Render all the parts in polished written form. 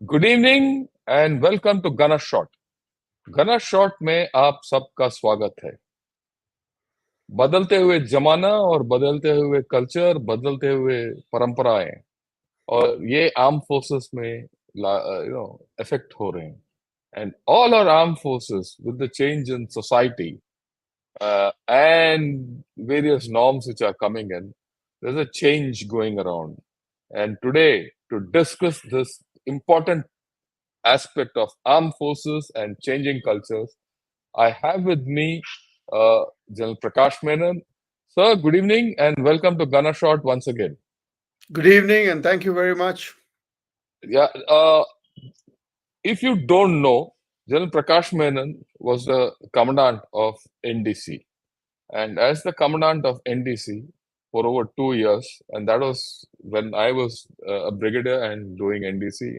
Good evening and welcome to गना shot. गना shot में आप सबका स्वागत है। बदलते हुए जमाना और बदलते हुए कल्चर, बदलते हुए परंपराएं और ये आर्म फोर्सेस में इफेक्ट हो रहे हैं। And all our arm forces with the change in society and various norms which are coming in, there's a change going around. And today, to discuss this important aspect of armed forces and changing cultures, I have with me General Prakash Menon. Sir, good evening and welcome to Gunner Shot once again. Good evening, and thank you very much. Yeah, if you don't know, General Prakash Menon was the commandant of NDC. And as the commandant of NDC for over 2 years, and that was when I was a brigadier and doing NDC,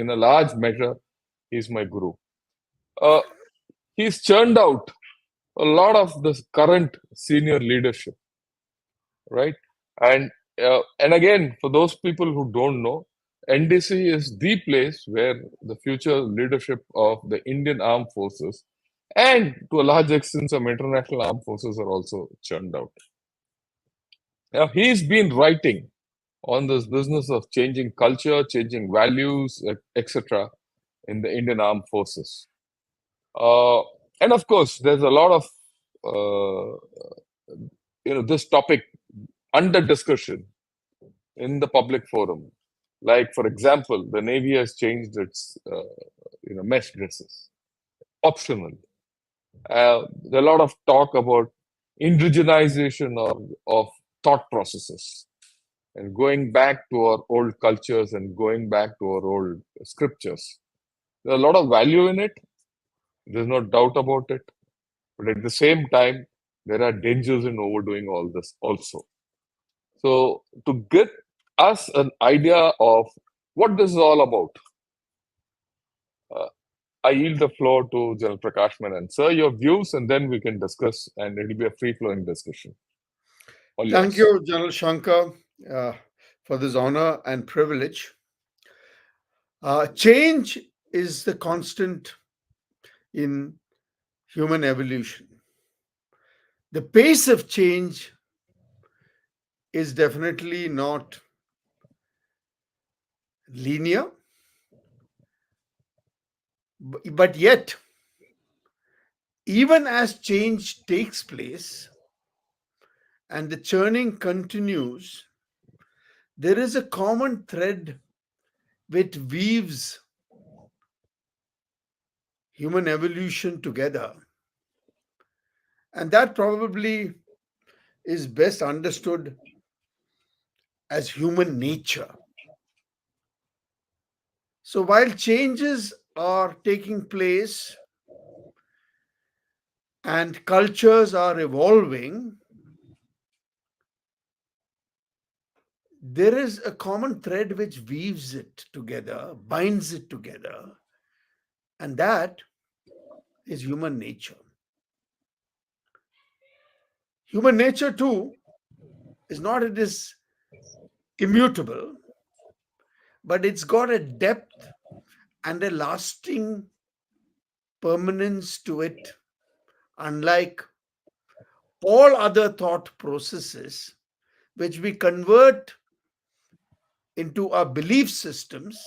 in a large measure, he's my guru. Uh, he's churned out a lot of this current senior leadership, right? And again, for those people who don't know, NDC is the place where the future leadership of the Indian Armed Forces and to a large extent some international armed forces are also churned out. Now, he's been writing on this business of changing culture, changing values, etc., in the Indian Armed Forces. Uh, and of course, there's a lot of this topic under discussion in the public forum. Like, for example, the Navy has changed its mesh dresses, optional. There's a lot of talk about indigenization of thought processes and going back to our old cultures and going back to our old scriptures. There's a lot of value in it. There's no doubt about it. But at the same time, there are dangers in overdoing all this also. So, to get us an idea of what this is all about, uh, I yield the floor to General Prakash Menon. Sir, your views, and then we can discuss, and it'll be a free flowing discussion. All Thank yours. you, General Shankar, uh, for this honor and privilege. Change is the constant in human evolution. The pace of change is definitely not linear, but yet, even as change takes place and the churning continues, there is a common thread which weaves human evolution together. And that probably is best understood as human nature. So while changes are taking place and cultures are evolving, there is a common thread which weaves it together, binds it together, and that is human nature. Human nature, too, is not it is immutable, but it's got a depth and a lasting permanence to it, unlike all other thought processes which we convert into our belief systems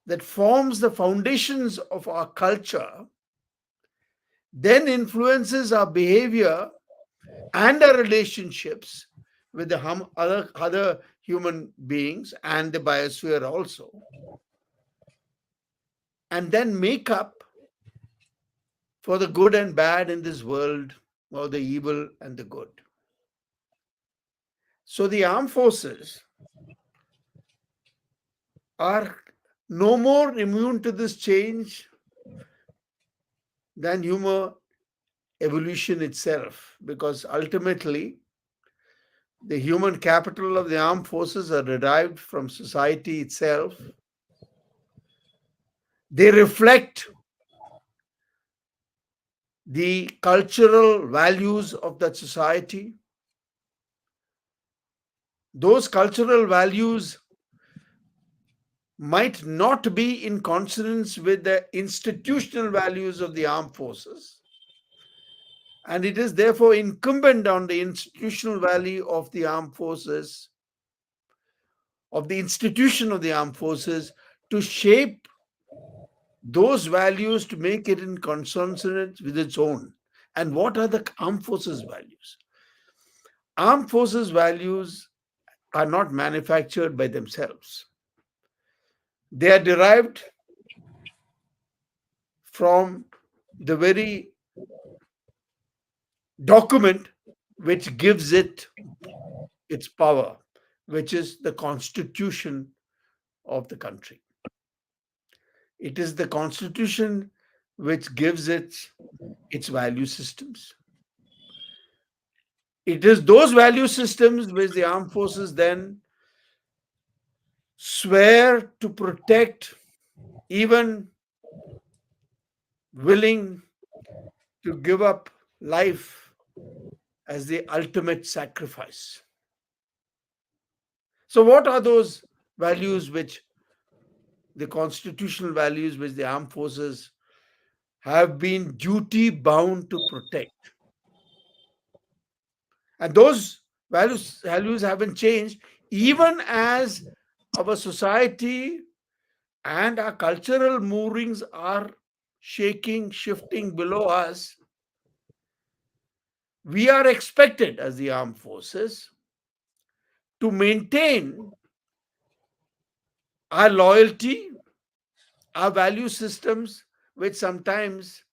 that forms the foundations of our culture, then influences our behavior and our relationships with the other human beings and the biosphere also, and then make up for the good and bad in this world, or the evil and the good. So the armed forces are no more immune to this change than human evolution itself, because ultimately the human capital of the armed forces are derived from society itself. They reflect the cultural values of that society. Those cultural values might not be in consonance with the institutional values of the armed forces, and it is therefore incumbent on the institutional value of the armed forces, of the institution of the armed forces, to shape those values to make it in consonance with its own. And what are the armed forces values? Armed forces values are not manufactured by themselves. They are derived from the very document which gives it its power, which is the constitution of the country. It is the constitution which gives it its value systems. It is those value systems which the armed forces then swear to protect, even willing to give up life as the ultimate sacrifice. So, what are those values which the constitutional values which the armed forces have been duty bound to protect? And those values haven't changed even as our society and our cultural moorings are shaking, shifting below us. We are expected as the armed forces to maintain our loyalty, our value systems, which sometimes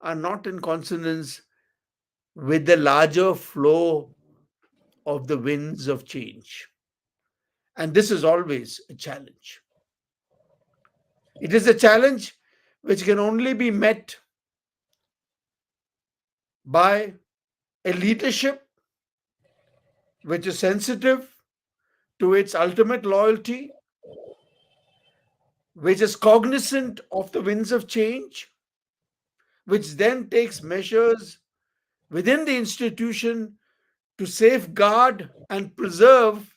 are not in consonance with the larger flow of the winds of change. And this is always a challenge. It is a challenge which can only be met by a leadership which is sensitive to its ultimate loyalty, which is cognizant of the winds of change, which then takes measures within the institution to safeguard and preserve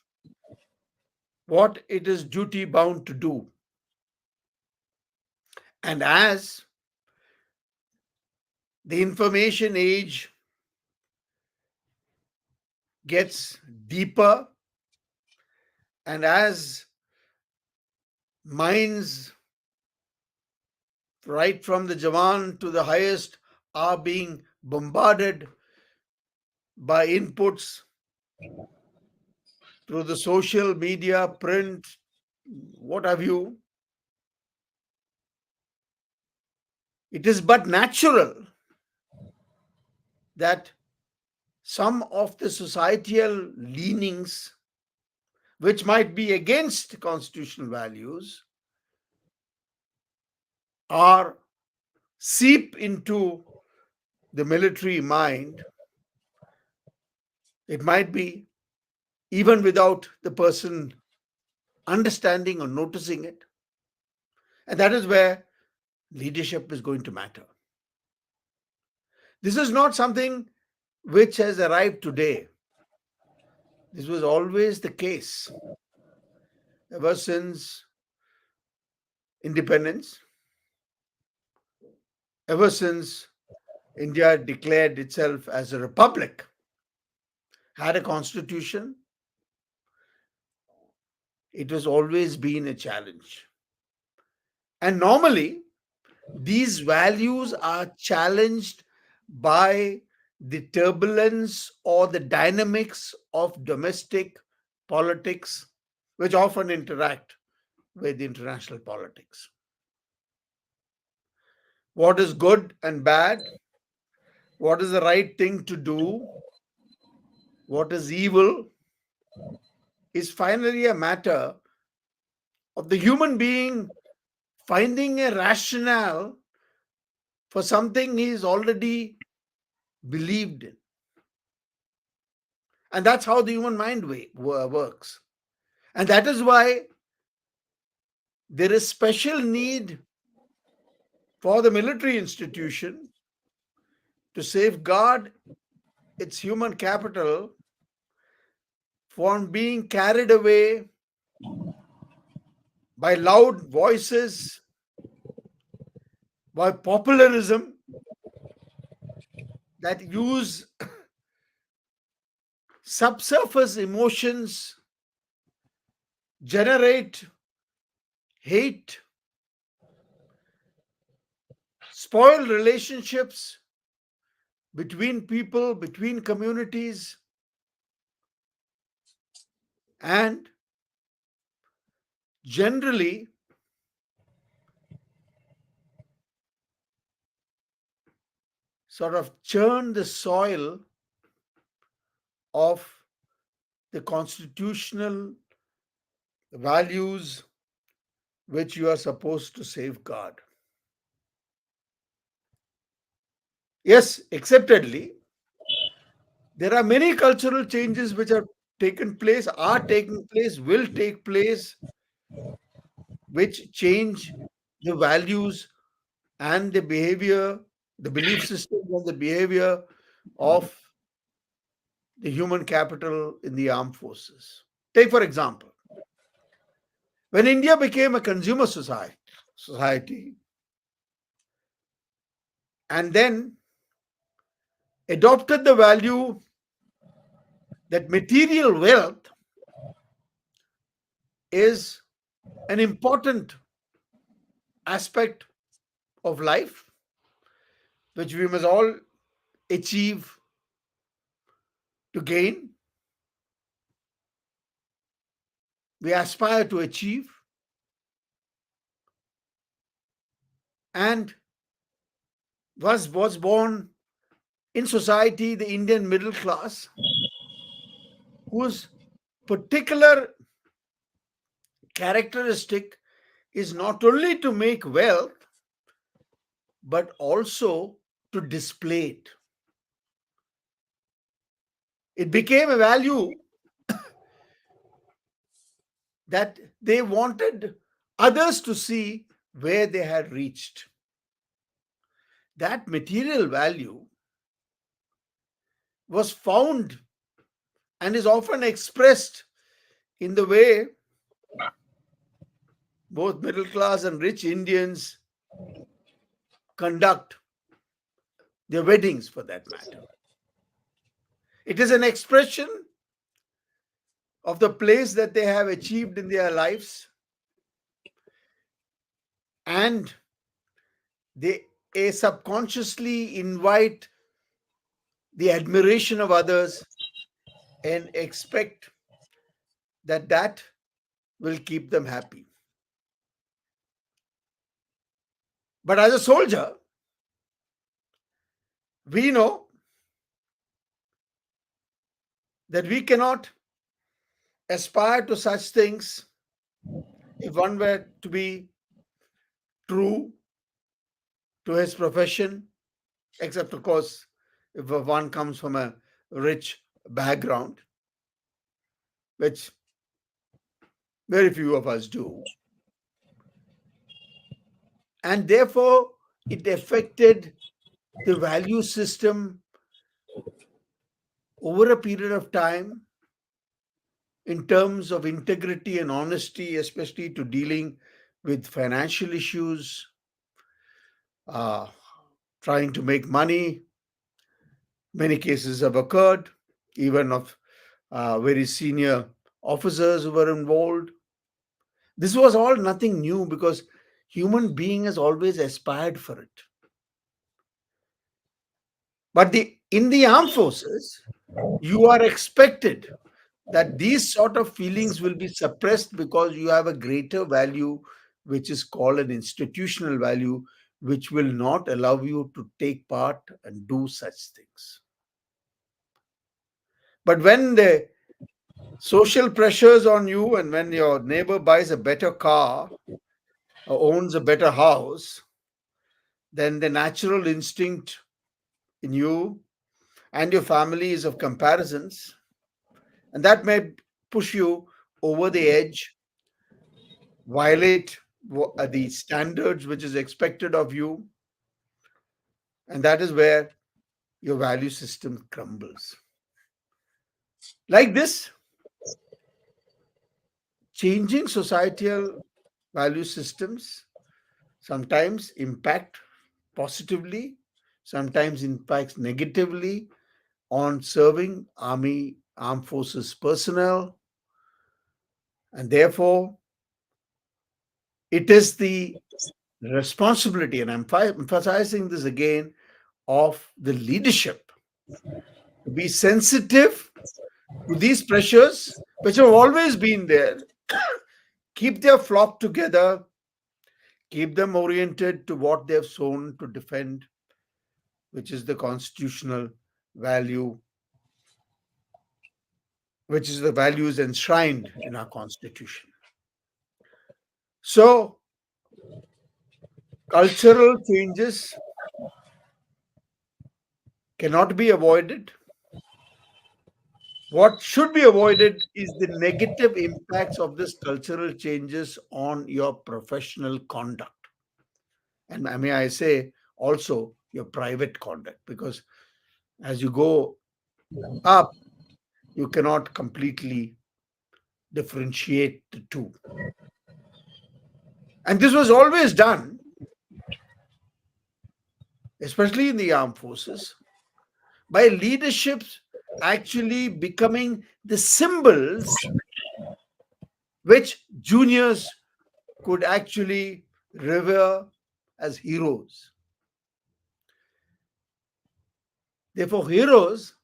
what it is duty bound to do. And as the information age gets deeper, and as minds, right from the Jawan to the highest, are being bombarded by inputs through the social media, print, what have you, it is but natural that some of the societal leanings, which might be against constitutional values, are seep into the military mind. It might be even without the person understanding or noticing it. And that is where leadership is going to matter. This is not something which has arrived today. This was always the case ever since independence, ever since India declared itself as a republic, had a constitution. It has always been a challenge. And normally, these values are challenged by the turbulence or the dynamics of domestic politics, which often interact with international politics. What is good and bad? What is the right thing to do? What is evil? Is finally a matter of the human being finding a rationale for something he is already believed in. And that's how the human mind works. And that is why there is special need for the military institution to safeguard its human capital from being carried away by loud voices, by popularism that use subsurface emotions, generate hate, spoil relationships between people, between communities, and generally sort of churn the soil of the constitutional values which you are supposed to safeguard. Yes, acceptedly, there are many cultural changes which have taken place, are taking place, will take place, which change the values and the behavior, the belief system and the behavior of the human capital in the armed forces. Take, for example, when India became a consumer society and then adopted the value that material wealth is an important aspect of life, which we must all achieve to gain, we aspire to achieve, and was born in society the Indian middle class, whose particular characteristic is not only to make wealth but also to display it. It became a value that they wanted others to see where they had reached. That material value was found and is often expressed in the way both middle class and rich Indians conduct their weddings, for that matter. It is an expression of the place that they have achieved in their lives, and they subconsciously invite the admiration of others and expect that that will keep them happy. But as a soldier, we know that we cannot aspire to such things if one were to be true to his profession, except, of course, if one comes from a rich background, which very few of us do. And therefore, it affected the value system over a period of time in terms of integrity and honesty, especially to dealing with financial issues, uh, trying to make money. Many cases have occurred, even of very senior officers who were involved. This was all nothing new because human being has always aspired for it. But in the armed forces, you are expected that these sort of feelings will be suppressed because you have a greater value, which is called an institutional value, which will not allow you to take part and do such things. But when the social pressures on you, and when your neighbor buys a better car or owns a better house, then the natural instinct in you and your family is of comparisons, and that may push you over the edge, violate the standards which is expected of you, and that is where your value system crumbles. Like this, changing societal value systems sometimes impact positively, sometimes impacts negatively on serving armed forces personnel, and therefore it is the responsibility, and I'm emphasizing this again, of the leadership to be sensitive to these pressures which have always been there, keep their flock together, keep them oriented to what they've sworn to defend, which is the constitutional value, which is the values enshrined in our constitution. So, cultural changes cannot be avoided. What should be avoided is the negative impacts of this cultural changes on your professional conduct. And may I say also your private conduct, because as you go up, you cannot completely differentiate the two. And this was always done, especially in the armed forces, by leaderships actually becoming the symbols which juniors could actually revere as heroes. Therefore, heroes,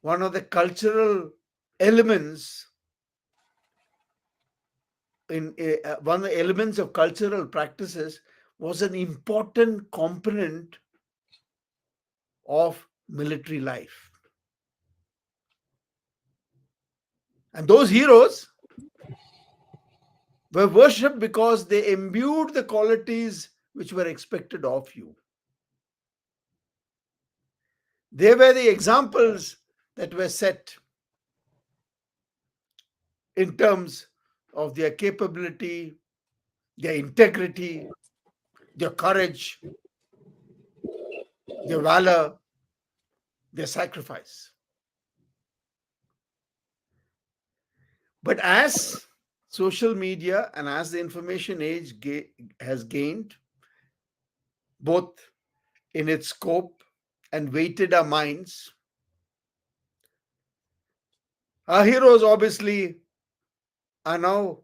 one of the cultural elements one of the elements of cultural practices, was an important component of military life. And those heroes were worshipped because they imbued the qualities which were expected of you. They were the examples that were set in terms of their capability, their integrity, their courage, their valor, their sacrifice. But as social media and as the information age has gained, both in its scope and weighted our minds, our heroes obviously are now,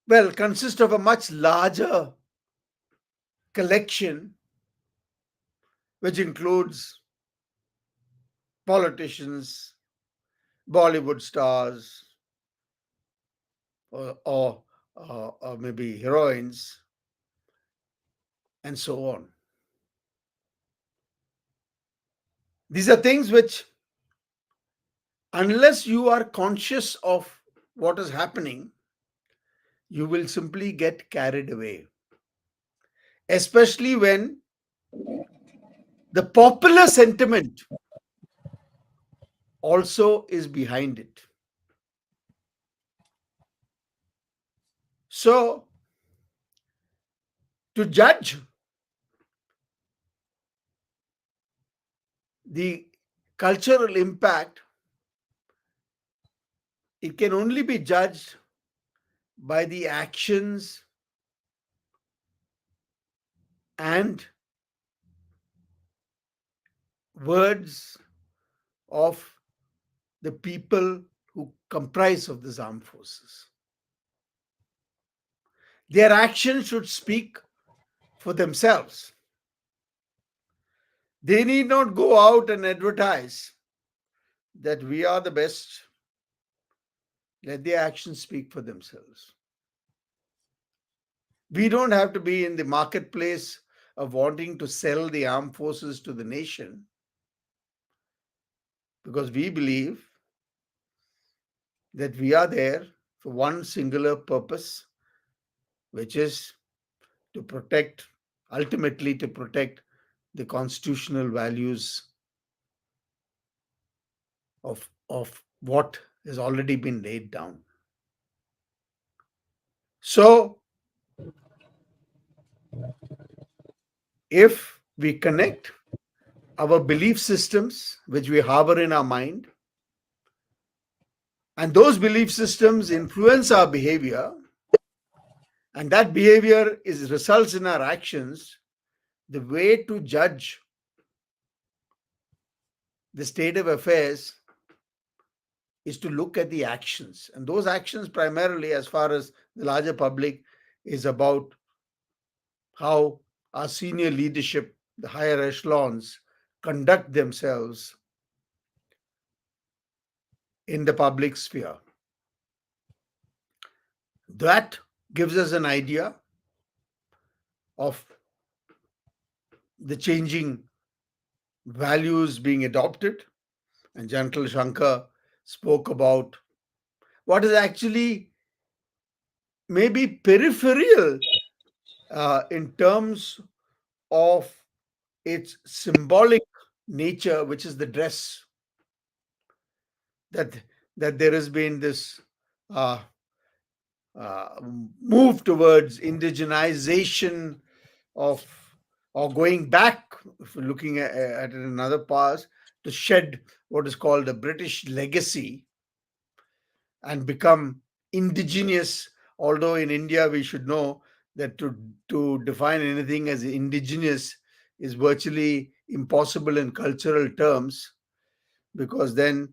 well, consist of a much larger collection, which includes politicians, Bollywood stars, or maybe heroines, and so on. These are things which, unless you are conscious of what is happening, you will simply get carried away. Especially when the popular sentiment also is behind it. So, to judge the cultural impact, it can only be judged by the actions and words of the people who comprise of these armed forces. Their actions should speak for themselves. They need not go out and advertise that we are the best. Let their actions speak for themselves. We don't have to be in the marketplace of wanting to sell the armed forces to the nation, because we believe that we are there for one singular purpose, which is to protect, ultimately to protect the constitutional values of what has already been laid down. So, if we connect our belief systems, which we harbor in our mind, And those belief systems influence our behavior, and that behavior results in our actions. The way to judge the state of affairs is to look at the actions. And those actions, primarily, as far as the larger public, is about how our senior leadership, the higher echelons, conduct themselves in the public sphere. That gives us an idea of the changing values being adopted. And Gentle Shankar spoke about what is actually maybe peripheral in terms of its symbolic nature, which is the dress. That there has been this uh, move towards indigenization of, or going back, if we're looking at another past, to shed what is called a British legacy and become indigenous. Although in India we should know that to define anything as indigenous is virtually impossible in cultural terms, because then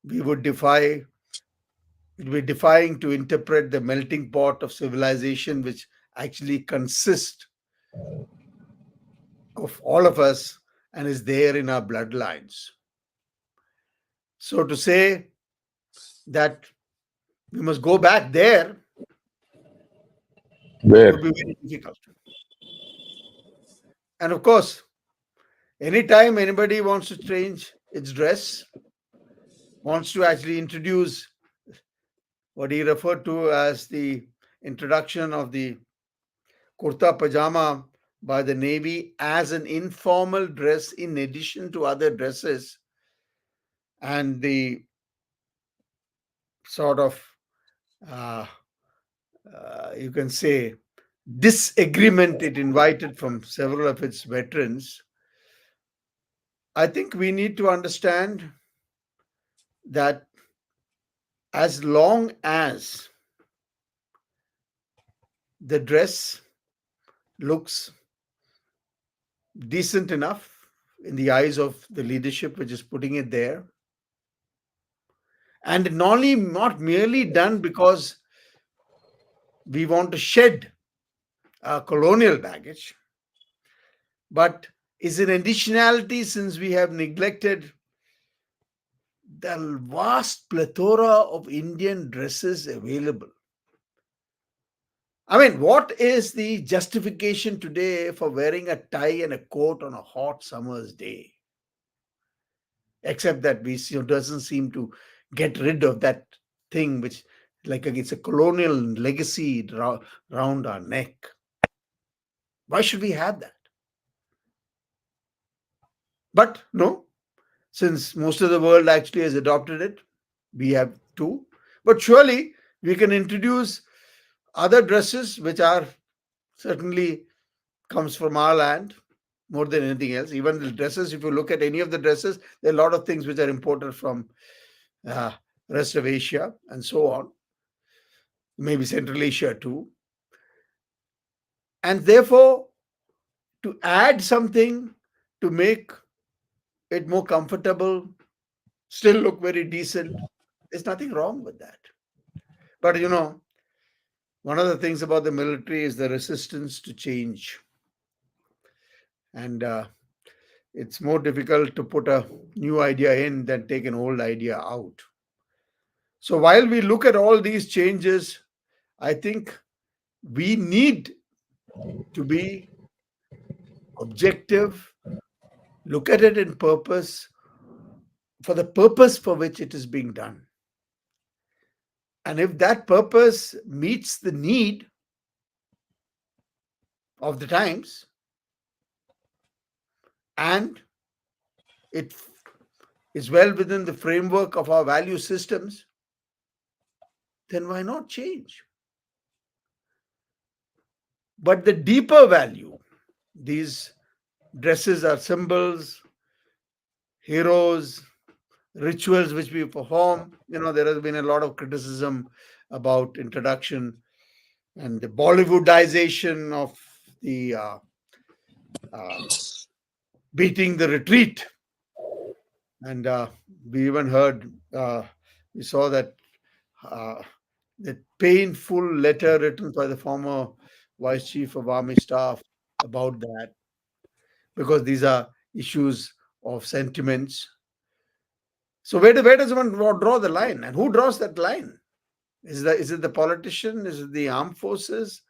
we would defy it would be defying to interpret the melting pot of civilization, which actually consists of all of us and is there in our bloodlines. So to say that we must go back there Where? would be very difficult. And of course, anytime anybody wants to change its dress, wants to actually introduce what he referred to as the introduction of the kurta pajama by the Navy as an informal dress in addition to other dresses, and the sort of, uh, you can say, disagreement it invited from several of its veterans, I think we need to understand that as long as the dress looks decent enough in the eyes of the leadership which is putting it there, and not merely done because we want to shed colonial baggage, but is an additionality, since we have neglected the vast plethora of Indian dresses available. I mean, what is the justification today for wearing a tie and a coat on a hot summer's day? Except that we doesn't seem to get rid of that thing which, like, it's a colonial legacy round our neck. Why should we have that? But no, since most of the world actually has adopted it, we have too. But surely we can introduce other dresses which are certainly comes from our land more than anything else. Even the dresses, if you look at any of the dresses, there are a lot of things which are imported from uh, rest of Asia and so on, maybe Central Asia too. And therefore, to add something to make it more comfortable, still look very decent, there's nothing wrong with that. But one of the things about the military is the resistance to change. And it's more difficult to put a new idea in than take an old idea out. So while we look at all these changes, I think we need to be objective, look at it in purpose, for the purpose for which it is being done. And if that purpose meets the need of the times and it is well within the framework of our value systems, then why not change? But the deeper value, these dresses are symbols, heroes, rituals which we perform. There has been a lot of criticism about introduction and the Bollywoodization of the uh, beating the retreat. And we even heard, we saw uh, that painful letter written by the former Vice Chief of Army Staff about that, because these are issues of sentiments. So where does one draw the line, and who draws that line? Is it the politician? Is it the armed forces?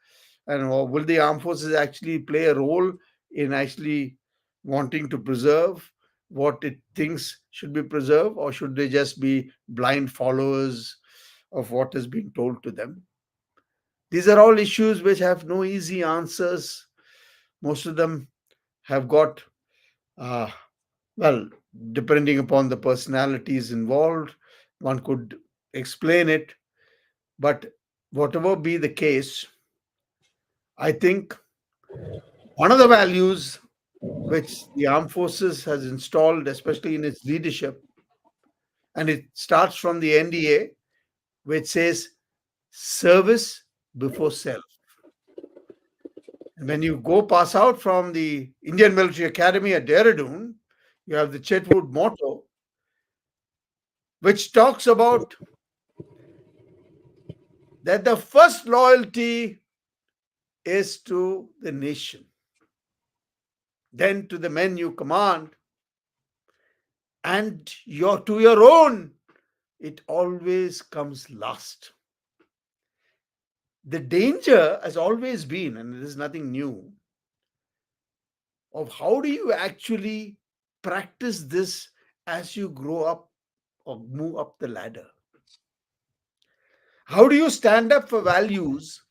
And will the armed forces actually play a role in actually wanting to preserve what it thinks should be preserved, or should they just be blind followers of what is being told to them? These are all issues which have no easy answers. Most of them have got, uh, well, depending upon the personalities involved, one could explain it. But whatever be the case, I think one of the values which the armed forces has installed, especially in its leadership, and it starts from the NDA, which says service before self. And when you go pass out from the Indian Military Academy at Dehradun, you have the Chetwood motto, which talks about that the first loyalty is to the nation, then to the men you command, and to your own, it always comes last. The danger has always been, and it is nothing new, of how do you actually practice this as you grow up or move up the ladder? How do you stand up for values,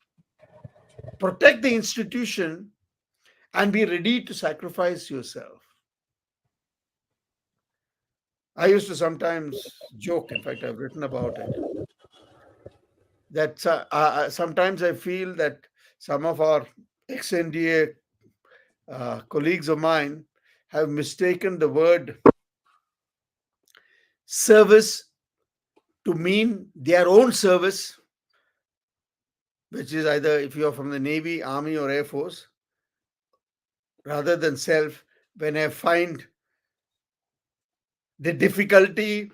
protect the institution, and be ready to sacrifice yourself? I used to sometimes joke, in fact, I've written about it, that sometimes I feel that some of our ex NDA colleagues of mine have mistaken the word service to mean their own service, which is either if you're from the Navy, Army, or Air Force, rather than self. When I find the difficulty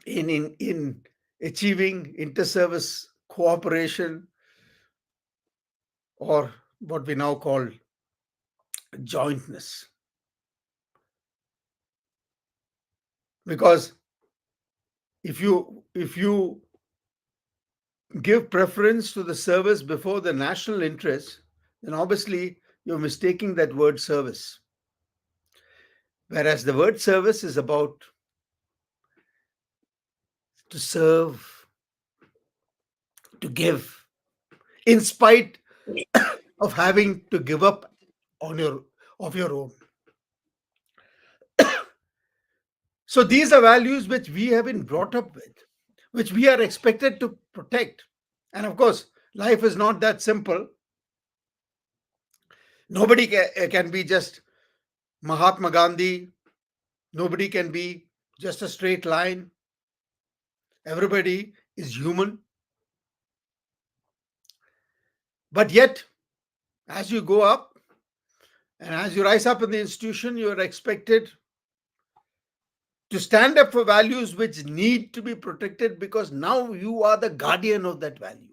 in achieving inter-service cooperation, or what we now call jointness, because if you give preference to the service before the national interest, then obviously you're mistaking that word service. Whereas the word service is about to serve, to give, in spite of having to give up on your of your own. So these are values which we have been brought up with, which we are expected to protect. And of course, life is not that simple. Nobody can be just Mahatma Gandhi. Nobody can be just a straight line. Everybody is human. But yet, as you go up and as you rise up in the institution, you are expected to stand up for values which need to be protected, because now you are the guardian of that value.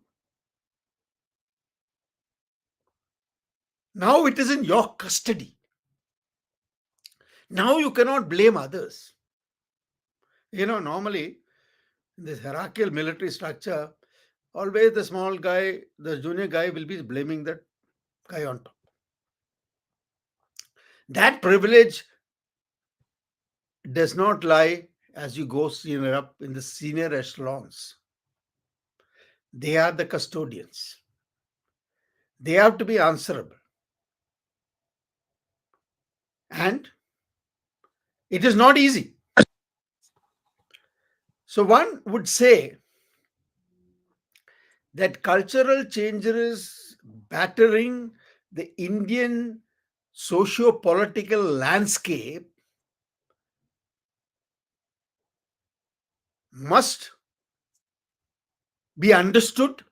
Now it is in your custody. Now you cannot blame others. Normally in this hierarchical military structure, always the small guy, the junior guy will be blaming that guy on top. That privilege does not lie as you go senior up in the senior echelons. They are the custodians. They have to be answerable. And it is not easy. So one would say that cultural changes battering the Indian socio-political landscape must be understood,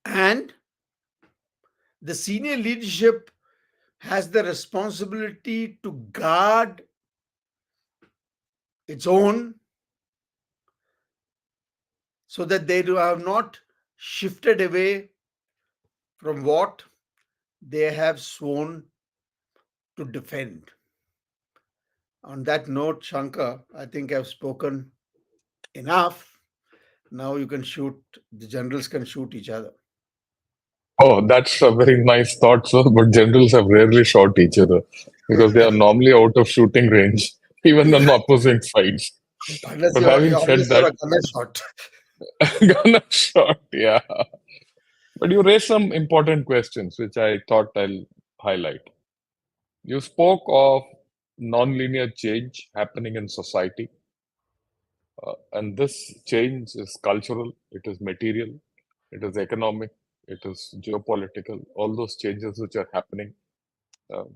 and the senior leadership has the responsibility to guard its own, so that they do have not shifted away from what they have sworn to defend. On that note, Shankar, I think I've spoken enough. Now you can shoot, the generals can shoot each other. Oh, that's a very nice thought, sir. But generals have rarely shot each other because they are normally out of shooting range, even on opposing sides. Unless But you having said always saw that, a gunner shot. gonna shot, yeah. But you raised some important questions, which I thought I'll highlight. You spoke of nonlinear change happening in society, and this change is cultural, it is material, it is economic, it is geopolitical, all those changes which are happening.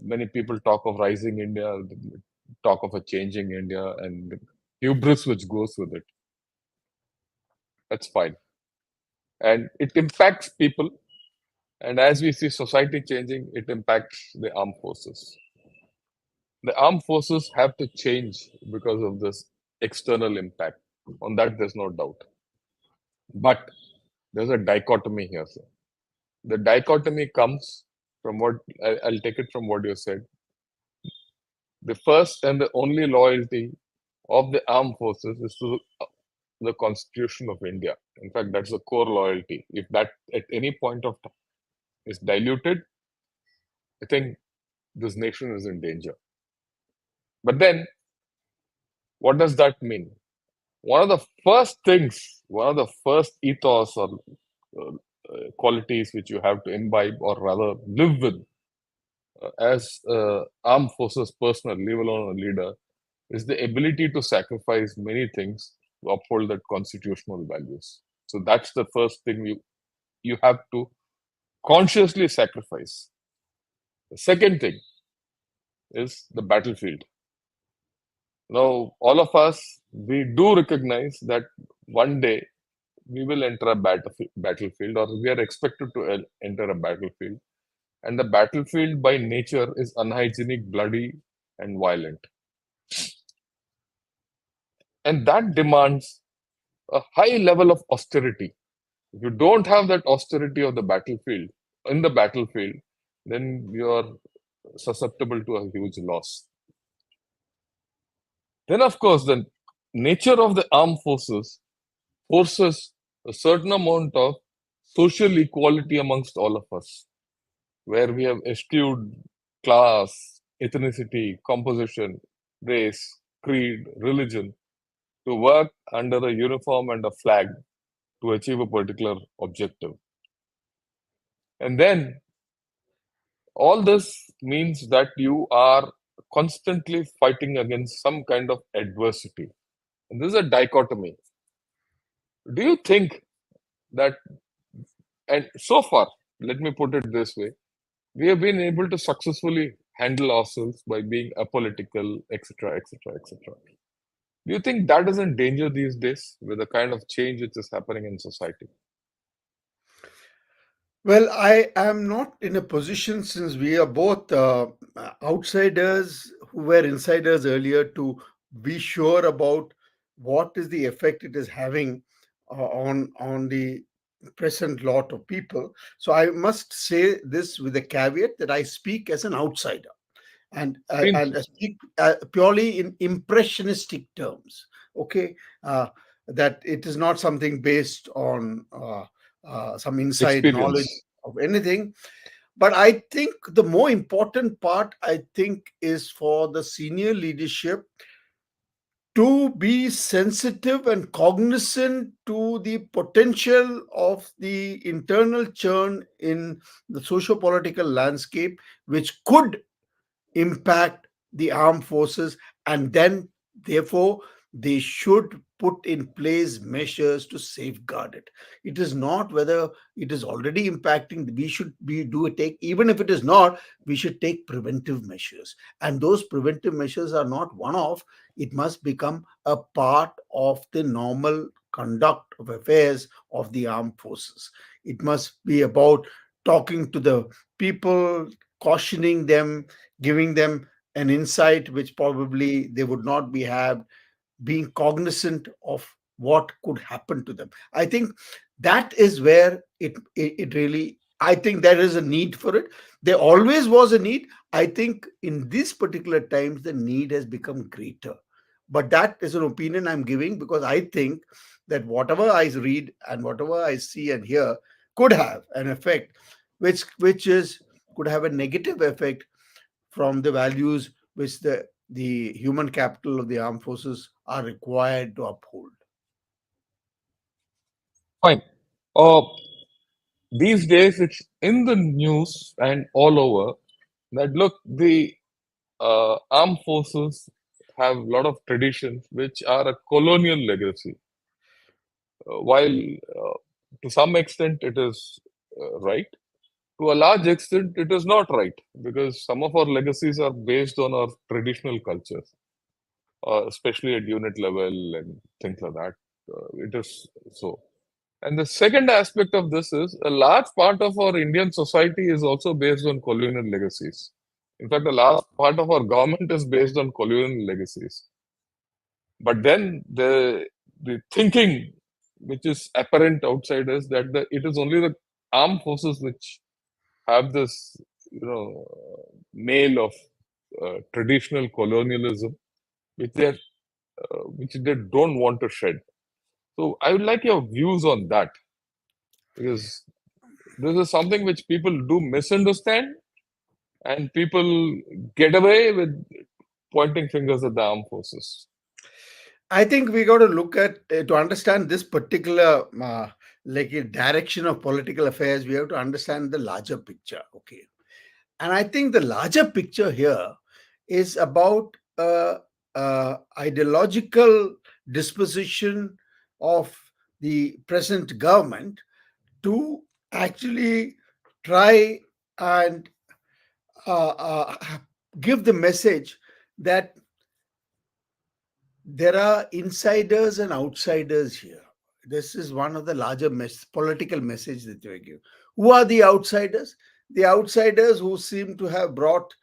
Many people talk of rising India, talk of a changing India, and hubris which goes with it. That's fine. And it impacts people. And as we see society changing, it impacts the armed forces. The armed forces have to change because of this external impact. On that, there's no doubt. But there's a dichotomy here, sir. The dichotomy comes from what I'll take it from what you said. The first and the only loyalty of the armed forces is to the Constitution of India. In fact, that's the core loyalty. If that at any point of time is diluted, I think this nation is in danger. But then, what does that mean? One of the first things, one of the first ethos or qualities which you have to imbibe or rather live with as armed forces personnel, leave alone a leader, is the ability to sacrifice many things to uphold that constitutional values. So that's the first thing you have to consciously sacrifice. The second thing is the battlefield. Now, all of us, we do recognize that one day we will enter a battlefield, or we are expected to enter a battlefield. And the battlefield by nature is unhygienic, bloody, and violent. And that demands a high level of austerity. If you don't have that austerity of the battlefield, in the battlefield, then you are susceptible to a huge loss. Then, of course, the nature of the armed forces forces a certain amount of social equality amongst all of us, where we have eschewed class, ethnicity, composition, race, creed, religion to work under a uniform and a flag to achieve a particular objective. And then all this means that you are constantly fighting against some kind of adversity. And this is a dichotomy. Do you think that, and so far, let me put it this way, we have been able to successfully handle ourselves by being apolitical, etc., etc., etc. Do you think that is in danger these days with the kind of change which is happening in society? Well, I am not in a position, since we are both outsiders who were insiders earlier, to be sure about what is the effect it is having on the present lot of people. So I must say this with a caveat that I speak as an outsider, and Seems I speak purely in impressionistic terms. Okay, that it is not something based on some inside knowledge experience. of anything. But I think the more important part, I think, is for the senior leadership to be sensitive and cognizant to the potential of the internal churn in the socio-political landscape, which could impact the armed forces, and then therefore they should put in place measures to safeguard it. It is not whether it is already impacting. We should be do take, even if it is not, we should take preventive measures. And those preventive measures are not one off. It must become a part of the normal conduct of affairs of the armed forces. It must be about talking to the people, cautioning them, giving them an insight which probably they would not be have, being cognizant of what could happen to them. I think that is where it really, I think there is a need for it. There always was a need. I think in these particular times the need has become greater. But that is an opinion I'm giving, because I think that whatever I read and whatever I see and hear could have an effect, which is could have a negative effect from the values which the human capital of the armed forces are required to uphold. Fine. These days, it's in the news and all over that look, the armed forces have a lot of traditions which are a colonial legacy. While to some extent it is right, to a large extent it is not right, because some of our legacies are based on our traditional cultures, especially at unit level and things like that. It is so. And the second aspect of this is a large part of our Indian society is also based on colonial legacies. In fact, a large part of our government is based on colonial legacies. But then the thinking which is apparent outside is that it is only the armed forces which have this, nail of traditional colonialism, which they don't want to shed. So I would like your views on that, because this is something which people do misunderstand, and people get away with pointing fingers at the armed forces. I think we got to look at to understand this particular like a direction of political affairs. We have to understand the larger picture. Okay, and I think the larger picture here is about ideological disposition of the present government to actually try and uh, uh, give the message that there are insiders and outsiders here. This is one of the larger political message that they give. Who are the outsiders? The outsiders who seem to have brought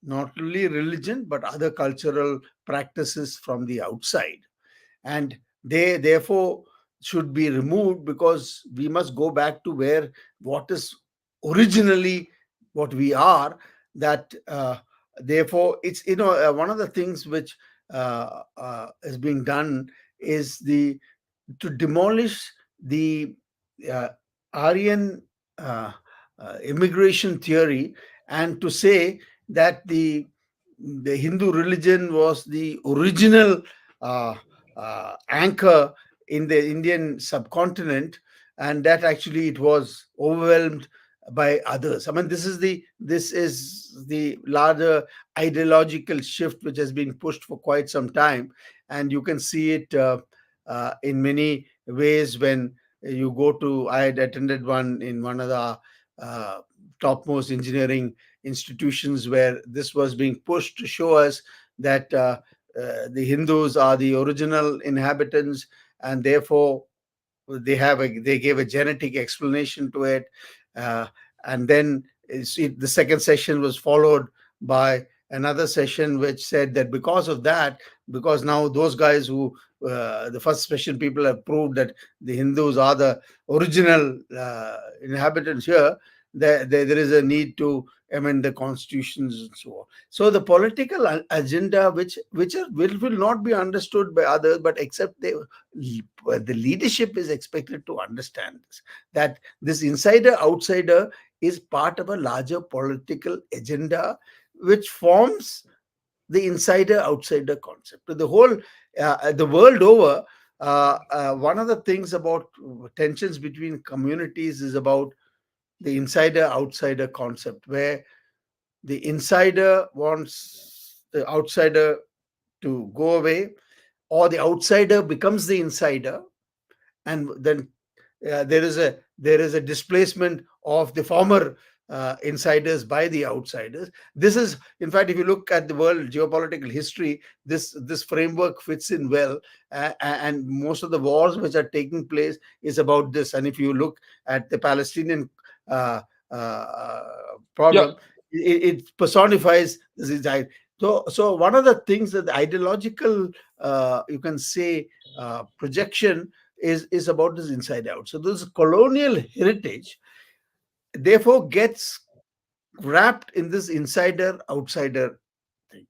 not only religion but other cultural practices from the outside, and they therefore should be removed, because we must go back to where what is originally what we are. That therefore it's, one of the things which is being done is the to demolish the uh, Aryan immigration theory, and to say that the Hindu religion was the original uh, anchor in the Indian subcontinent, and that actually it was overwhelmed by others. I mean, this is the larger ideological shift which has been pushed for quite some time, and you can see it in many ways when you go to. I had attended one in one of the uh, topmost engineering institutions where this was being pushed to show us that the Hindus are the original inhabitants, and therefore they gave a genetic explanation to it, uh, and then the second session was followed by another session which said that because of that, because now those guys who the first session people have proved that the Hindus are the original inhabitants here, there is a need to amend the constitutions and so on. So the political agenda which will not be understood by others, but except the leadership is expected to understand this, that this insider outsider is part of a larger political agenda which forms the insider outsider concept. The whole the world over, one of the things about tensions between communities is about the insider outsider concept, where the insider wants the outsider to go away, or the outsider becomes the insider, and then there is a displacement of the former insiders by the outsiders. This is, in fact, if you look at the world geopolitical history, this framework fits in well, and most of the wars which are taking place is about this. And if you look at the Palestinian uh, uh, Yeah, problem, it personifies this desire. So one of the things that the ideological, you can say, projection is about this inside out. So this colonial heritage therefore gets wrapped in this insider outsider thing.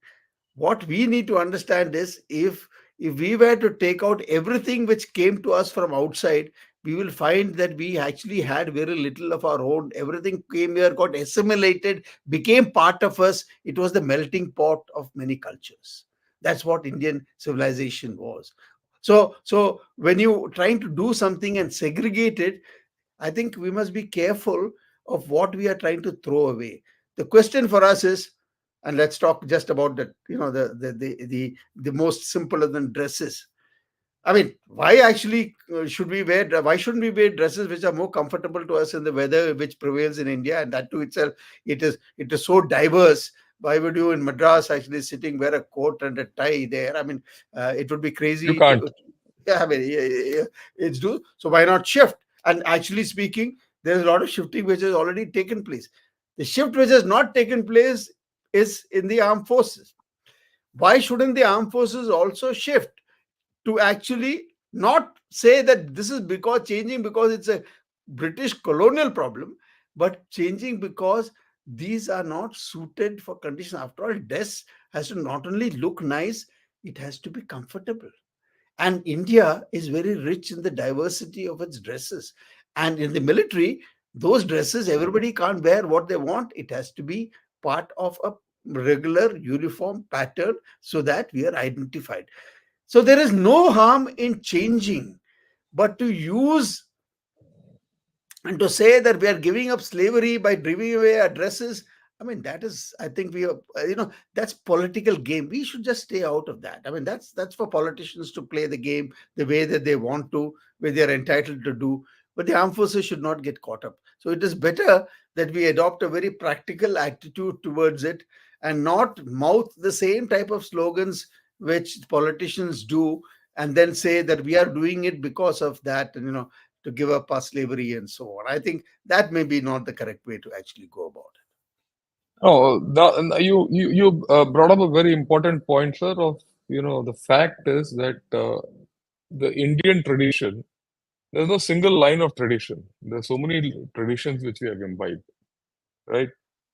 What we need to understand is, if we were to take out everything which came to us from outside, we will find that we actually had very little of our own. Everything came here, got assimilated, became part of us. It was the melting pot of many cultures. That's what Indian civilization was. So when you trying to do something and segregate it, I think we must be careful of what we are trying to throw away. The question for us is, and let's talk just about the, the most simpler than dresses. I mean, why actually should we wear? Why shouldn't we wear dresses which are more comfortable to us in the weather which prevails in India? And that to itself, it is so diverse. Why would you in Madras actually sitting wear a coat and a tie there? I mean, it would be you crazy can't. to. Yeah, I mean, yeah, it's do. So why not shift? And actually speaking, there's a lot of shifting which has already taken place. The shift which has not taken place is in the armed forces. Why shouldn't the armed forces also shift to actually not say that this is because changing because it's a British colonial problem, but changing because these are not suited for conditions. After all, dress has to not only look nice, it has to be comfortable. And India is very rich in the diversity of its dresses. And in the military, those dresses, everybody can't wear what they want. It has to be part of a regular uniform pattern so that we are identified. So there is no harm in changing, but to use and to say that we are giving up slavery by driving away our dresses, I mean, that is, I think we are, that's political game. We should just stay out of that. I mean, that's for politicians to play the game the way that they want to, where they are entitled to do. But the armed forces should not get caught up. So it is better that we adopt a very practical attitude towards it and not mouth the same type of slogans which politicians do, and then say that we are doing it because of that, and to give up our slavery and so on. I think that may be not the correct way to actually go about it. Oh, you brought up a very important point, sir. Of the fact is that the Indian tradition, there's no single line of tradition. There's so many traditions which we have imbibed, right?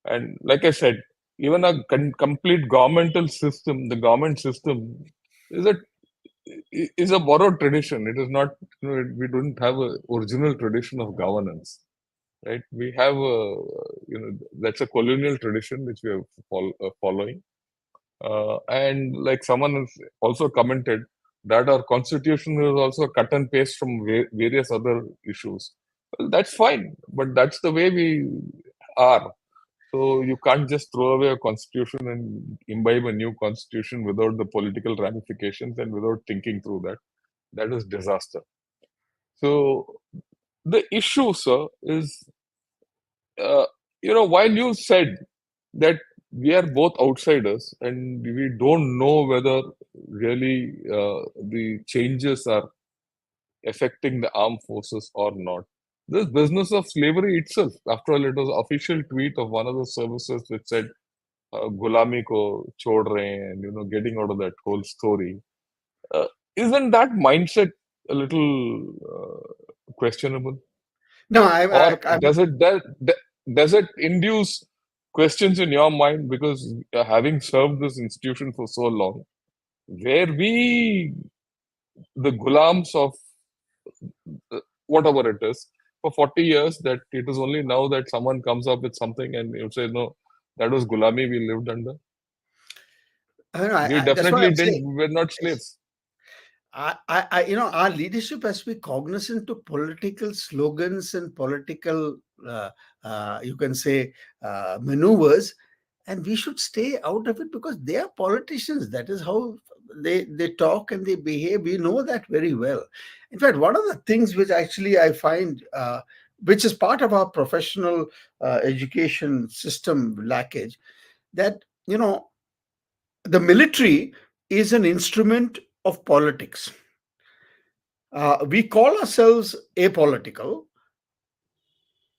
And like I said, even a complete governmental system, the government system is a borrowed tradition. It is not, we don't have a original tradition of governance, right? We have that's a colonial tradition which we are following. And like someone has also commented that our constitution is also a cut and paste from various other issues. Well, that's fine, but that's the way we are. So you can't just throw away a constitution and imbibe a new constitution without the political ramifications and without thinking through that. That is disaster. So the issue, sir, is while you said that we are both outsiders and we don't know whether really the changes are affecting the armed forces or not. This business of slavery itself, after all, it was official tweet of one of the services which said "Gulami ko chhod rahe hain," and getting out of that whole story. Uh, isn't that mindset a little questionable? No, Or I'm does it induce questions in your mind because having served this institution for so long, where we the gulams of whatever it is for 40 years, that it is only now that someone comes up with something and you say no, that was gulami we lived under. I don't know, We that's what definitely I'm didn't. saying. We're not slaves. Our leadership has to be cognizant to political slogans and political, you can say, maneuvers, and we should stay out of it because they are politicians. That is how they talk and they behave. We know that very well. In fact, one of the things which actually I find, which is part of our professional education system lackage, that the military is an instrument of politics. We call ourselves apolitical,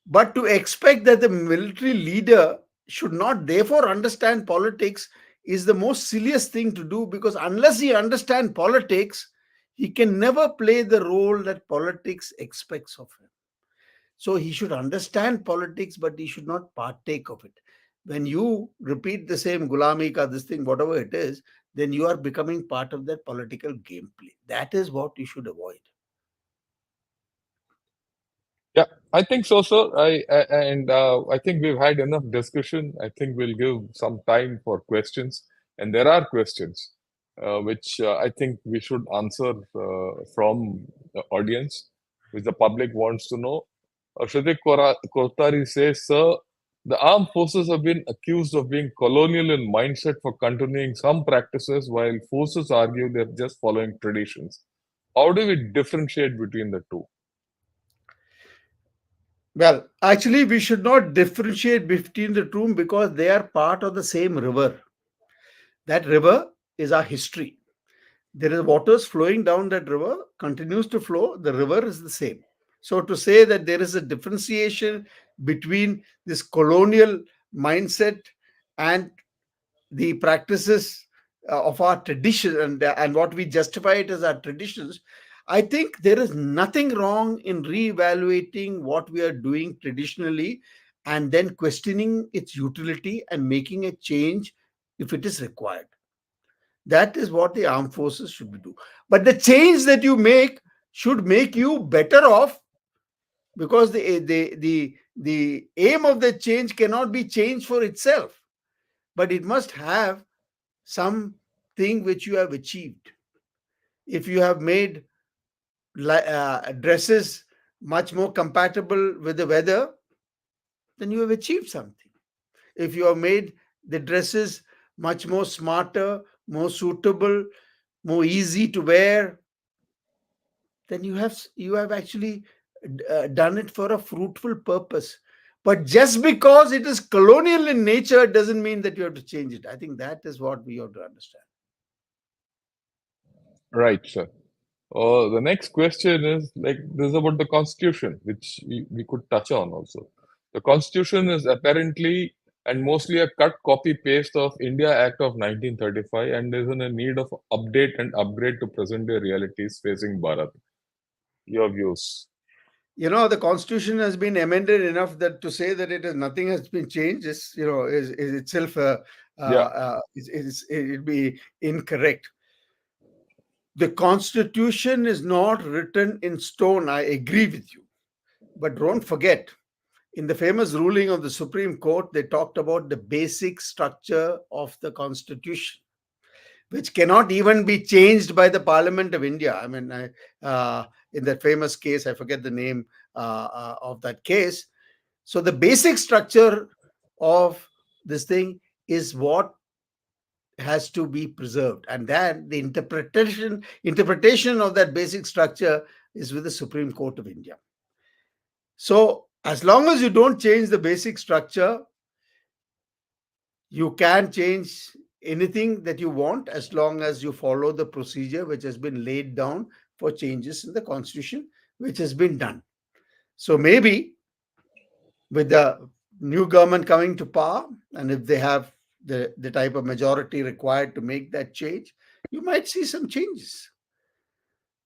but to expect that the military leader should not therefore understand politics is the most silliest thing to do, because unless he understands politics, he can never play the role that politics expects of him. So he should understand politics, but he should not partake of it. When you repeat the same gulami ka this thing, whatever it is, then you are becoming part of that political gameplay. That is what you should avoid. Yeah, I think so, sir. I think we've had enough discussion. I think we'll give some time for questions, and there are questions which I think we should answer from the audience, which the public wants to know. Shruti Kotari says, "Sir, the armed forces have been accused of being colonial in mindset for continuing some practices, while forces argue they're just following traditions. How do we differentiate between the two?" Well, actually, we should not differentiate between the two because they are part of the same river. That river is our history. There is waters flowing down that river, continues to flow. The river is the same. So to say that there is a differentiation between this colonial mindset and the practices of our tradition, and what we justify it as our traditions, I think there is nothing wrong in reevaluating what we are doing traditionally and then questioning its utility and making a change if it is required. That is what the armed forces should do. But the change that you make should make you better off, because the aim of the change cannot be change for itself, but it must have something which you have achieved. If you have made dresses much more compatible with the weather, then you have achieved something. If you have made the dresses much more smarter, more suitable, more easy to wear, then you have actually done it for a fruitful purpose. But just because it is colonial in nature doesn't mean that you have to change it. I think that is what we have to understand. Right, sir. The next question is like this is about the constitution, which we could touch on also. The constitution is apparently and mostly a cut copy paste of India Act of 1935 and is in a need of update and upgrade to present day realities facing Bharat. Your views? The constitution has been amended enough that to say that it is nothing has been changed is itself Yeah, it'd be incorrect. The constitution is not written in stone. I agree with you, but don't forget, in the famous ruling of the Supreme Court, they talked about the basic structure of the constitution, which cannot even be changed by the Parliament of India. I mean, in that famous case, I forget the name of that case. So the basic structure of this thing is what has to be preserved, and then the interpretation of that basic structure is with the Supreme Court of India. So as long as you don't change the basic structure, you can change anything that you want as long as you follow the procedure which has been laid down for changes in the constitution, which has been done. So maybe with the new government coming to power, and if they have the type of majority required to make that change, you might see some changes.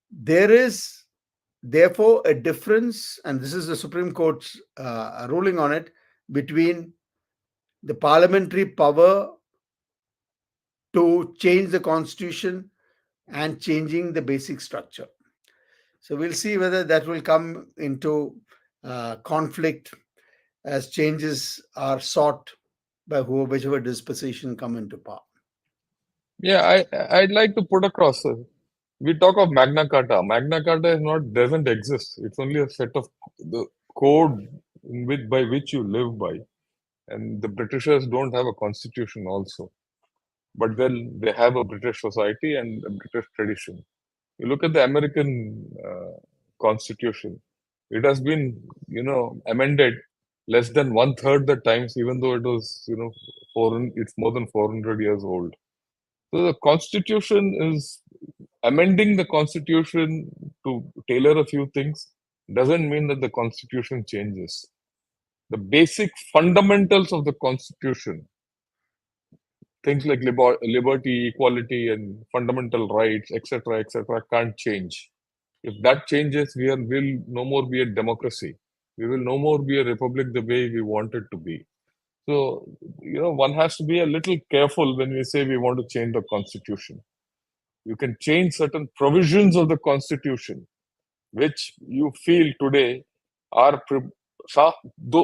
There is therefore a difference, and this is the Supreme Court's ruling on it, between the parliamentary power to change the constitution and changing the basic structure. So we'll see whether that will come into conflict as changes are sought by whichever disposition come into power. yeah. I'd like to put across. We talk of Magna Carta. Magna Carta is not doesn't exist. It's only a set of the code by which you live by. And the Britishers don't have a constitution also. but then they have a British society and a British tradition. You look at the American constitution; it has been, amended less than one third the times, even though it was, it's more than 400 years old. So the constitution is amending the constitution to tailor a few things doesn't mean that the constitution changes. The basic fundamentals of the constitution, things like liberty, equality, and fundamental rights, etc., can't change. If that changes, will no more be a democracy. We will no more be a republic the way we want it to be. So, one has to be a little careful when we say we want to change the constitution. You can change certain provisions of the constitution, which you feel today are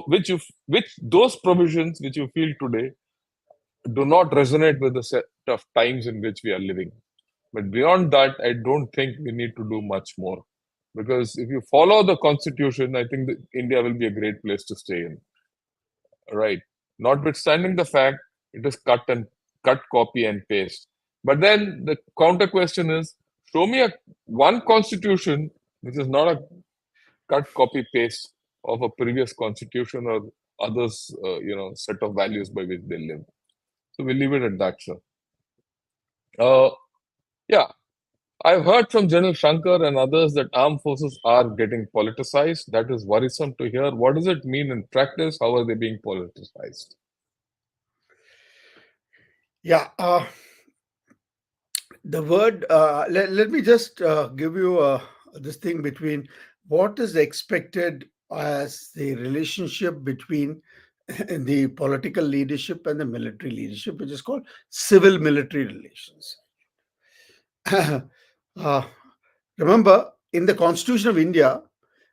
which those provisions which you feel today do not resonate with the set of times in which we are living. But beyond that, I don't think we need to do much more. Because if you follow the constitution, I think that India will be a great place to stay in. Right. Notwithstanding the fact it is cut, copy, and paste. But then the counter question is, show me one constitution which is not a cut, copy, paste of a previous constitution or others, set of values by which they live. So we'll leave it at that, sir. Uh, yeah, I've heard from General Shankar and others that armed forces are getting politicized. That is worrisome to hear. What does it mean in practice? How are they being politicized? Yeah, the word, let me just give you this thing between what is expected as the relationship between the political leadership and the military leadership, which is called civil military relations. uh, Remember, in the Constitution of India,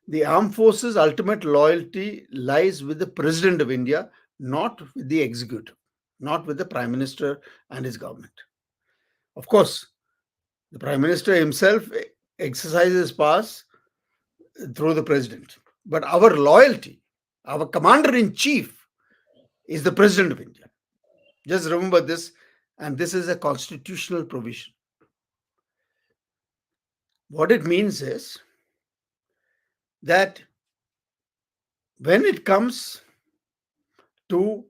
the armed forces' ultimate loyalty lies with the President of India, not with the executive, not with the Prime Minister and his government. Of course, the Prime Minister himself exercises powers through the President. But our loyalty, our Commander in Chief, is the President of India. Just remember this, and this is a constitutional provision. What it means is that when it comes to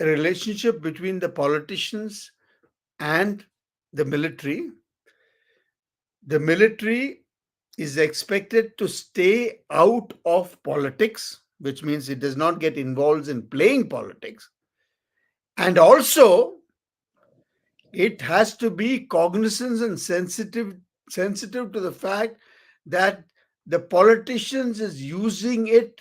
a relationship between the politicians and the military is expected to stay out of politics, which means it does not get involved in playing politics. And also, it has to be cognizant and sensitive to the fact that the politicians is using it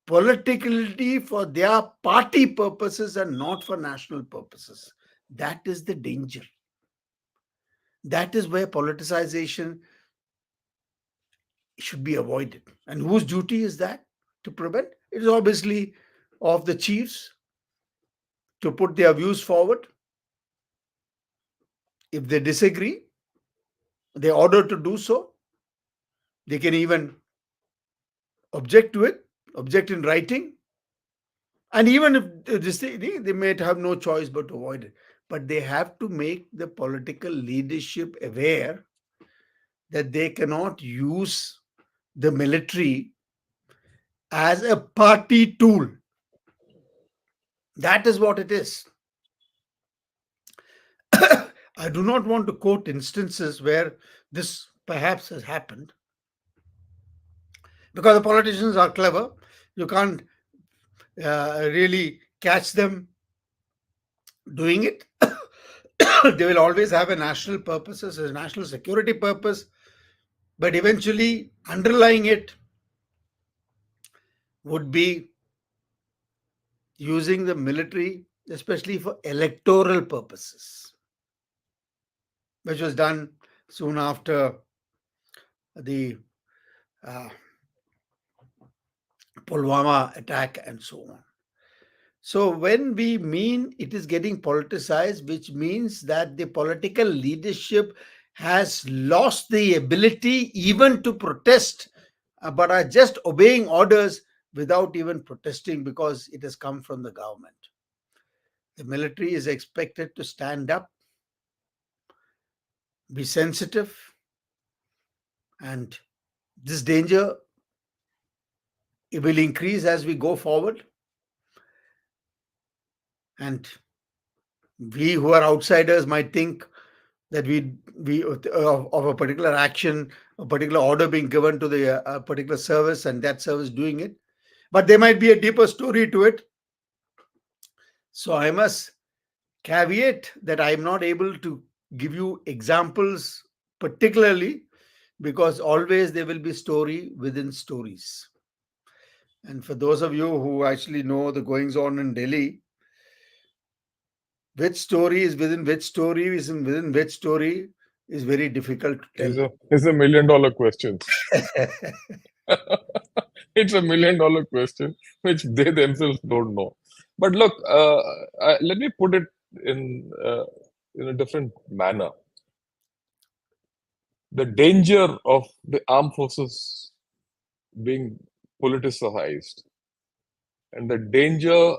politically for their party purposes and not for national purposes. That is the danger. That is where politicization should be avoided. And whose duty is that to prevent? It is obviously of the chiefs to put their views forward. If they disagree, they order to do so. They can even object to it, object in writing. And even if they may have no choice but to avoid it. But they have to make the political leadership aware that they cannot use the military as a party tool. That is what it is. I do not want to quote instances where this perhaps has happened, because the politicians are clever. You can't really catch them doing it. They will always have a national purpose, a national security purpose, but eventually underlying it would be using the military, especially for electoral purposes, which was done soon after the Pulwama attack and so on. So when we mean it is getting politicized, which means that the political leadership has lost the ability even to protest, but are just obeying orders without even protesting because it has come from the government. The military is expected to stand up, be sensitive, and this danger, it will increase as we go forward. And we who are outsiders might think that we of a particular action, a particular order being given to the particular service, and that service doing it. But there might be a deeper story to it. So I must caveat that I am not able to give you examples particularly, because always there will be story within stories. And for those of you who actually know the goings on in Delhi, which story is within which story is within which story is very difficult to tell. Is a $1 million question. It's $1 million question which they themselves don't know. But look, let me put it in a different manner. The danger of the armed forces being politicized, and the danger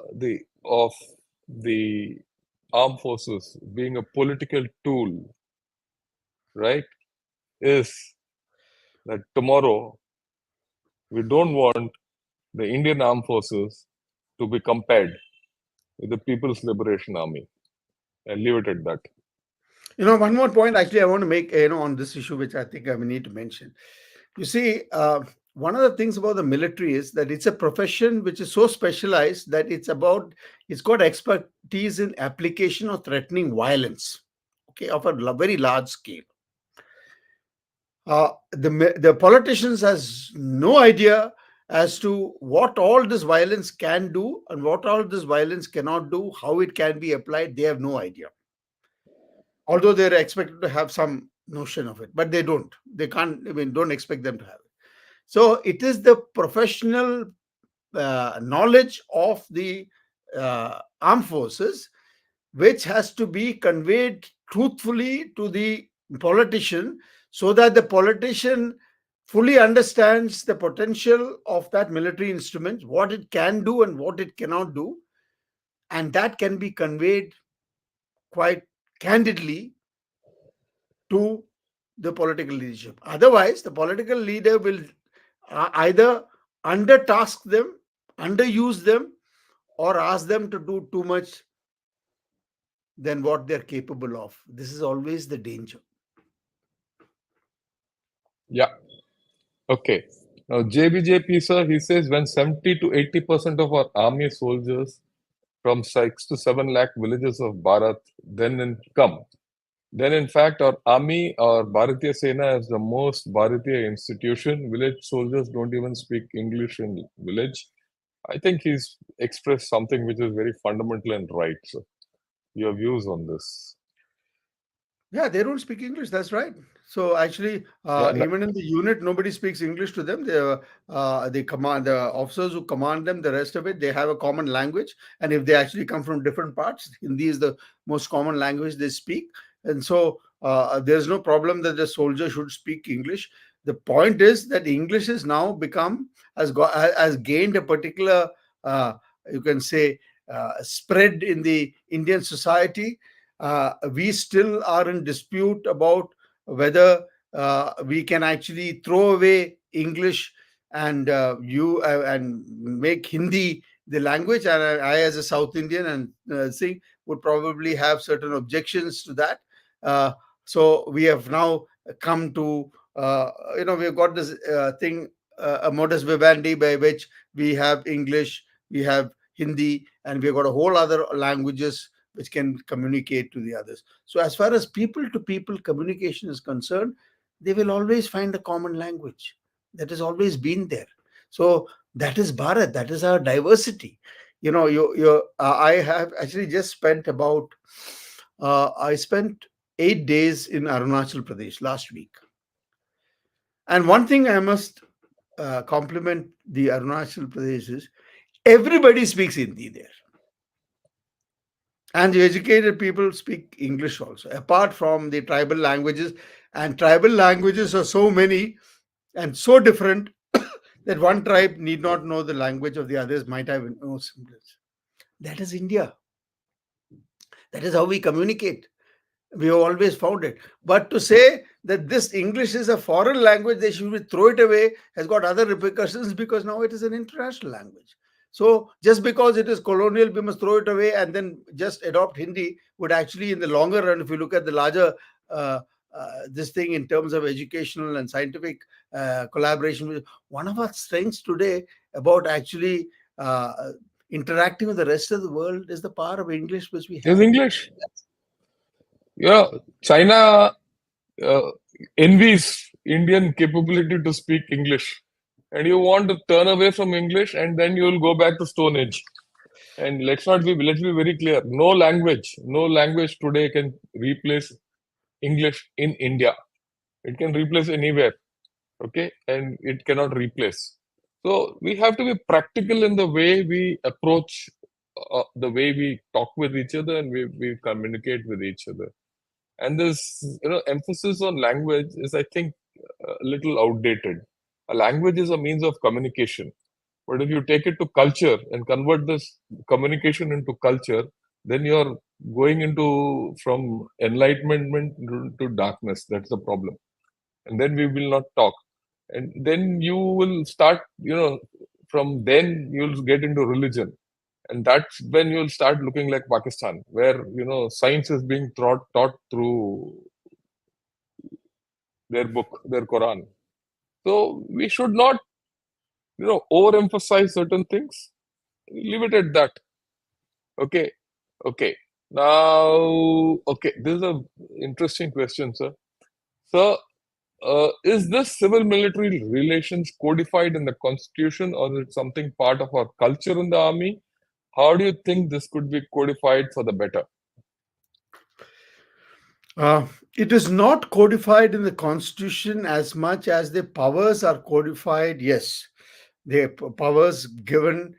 of the armed forces being a political tool, right, is that tomorrow we don't want the Indian armed forces to be compared with the People's Liberation Army, and leave it at that. One more point actually I want to make, on this issue, which I think I need to mention. You see, one of the things about the military is that it's a profession which is so specialized that it's got expertise in application of threatening violence, okay, of a very large scale. The politicians has no idea as to what all this violence can do and what all this violence cannot do, how it can be applied. They have no idea, although they're expected to have some notion of it, but they can't, don't expect them to have it. So it is the professional knowledge of the armed forces which has to be conveyed truthfully to the politician, so that the politician fully understands the potential of that military instrument, what it can do and what it cannot do, and that can be conveyed quite candidly to the political leadership. Otherwise, the political leader will either undertask them, underuse them, or ask them to do too much than what they're capable of. This is always the danger. Yeah. Okay. Now, JBJP, sir, he says when 70 to 80% of our army soldiers from 6 to 7 lakh villages of Bharat then in fact, our army, our Bharatiya Sena is the most Bharatiya institution. Village soldiers don't even speak English in village. I think he's expressed something which is very fundamental and right. So, your views on this? Yeah, they don't speak English. That's right. So actually, Yeah, even in the unit, nobody speaks English to them. They command the officers who command them. The rest of it, they have a common language. And if they actually come from different parts, Hindi is the most common language they speak. And so there's no problem that the soldier should speak English. The point is that English has now has gained a particular, you can say, spread in the Indian society. We still are in dispute about whether we can actually throw away English and and make Hindi the language. And I as a South Indian and Singh would probably have certain objections to that. So we have now come to we've got this thing, a modus vivendi by which we have English, we have Hindi, and we've got a whole other languages which can communicate to the others. So as far as people to people communication is concerned, they will always find a common language. That has always been there. So that is Bharat. That is our diversity. I have actually just spent I spent 8 days in Arunachal Pradesh last week. And one thing I must compliment the Arunachal Pradesh is everybody speaks Hindi there. And the educated people speak English also, apart from the tribal languages. And tribal languages are so many and so different that one tribe need not know the language of the others, might have no semblance. That is India. That is how we communicate. We have always found it. But to say that this English is a foreign language, they should throw it away, has got other repercussions, because now it is an international language. So just because it is colonial, we must throw it away and then just adopt Hindi would actually, in the longer run, if you look at the larger uh, this thing in terms of educational and scientific collaboration, one of our strengths today about actually interacting with the rest of the world is the power of English which we Is have. English. Yeah, China uh, envies Indian capability to speak English, and you want to turn away from English, and then you will go back to Stone Age. And let's be very clear. No language today can replace English in India. It can replace anywhere, okay, and it cannot replace. So we have to be practical in the way we approach, the way we talk with each other, and we communicate with each other. And this, emphasis on language is, I think, a little outdated. A language is a means of communication, but if you take it to culture and convert this communication into culture, then you're going into from enlightenment to darkness. That's the problem. And then we will not talk. And then you will start, from then you'll get into religion. And that's when you'll start looking like Pakistan, where, science is being taught through their book, their Quran. So we should not, overemphasize certain things. Leave it at that. Okay. Okay. Now, okay, this is a interesting question, sir. So, is this civil-military relations codified in the constitution, or is it something part of our culture in the army? How do you think this could be codified for the better? Uh, it is not codified in the constitution as much as the powers are codified. Yes, the powers given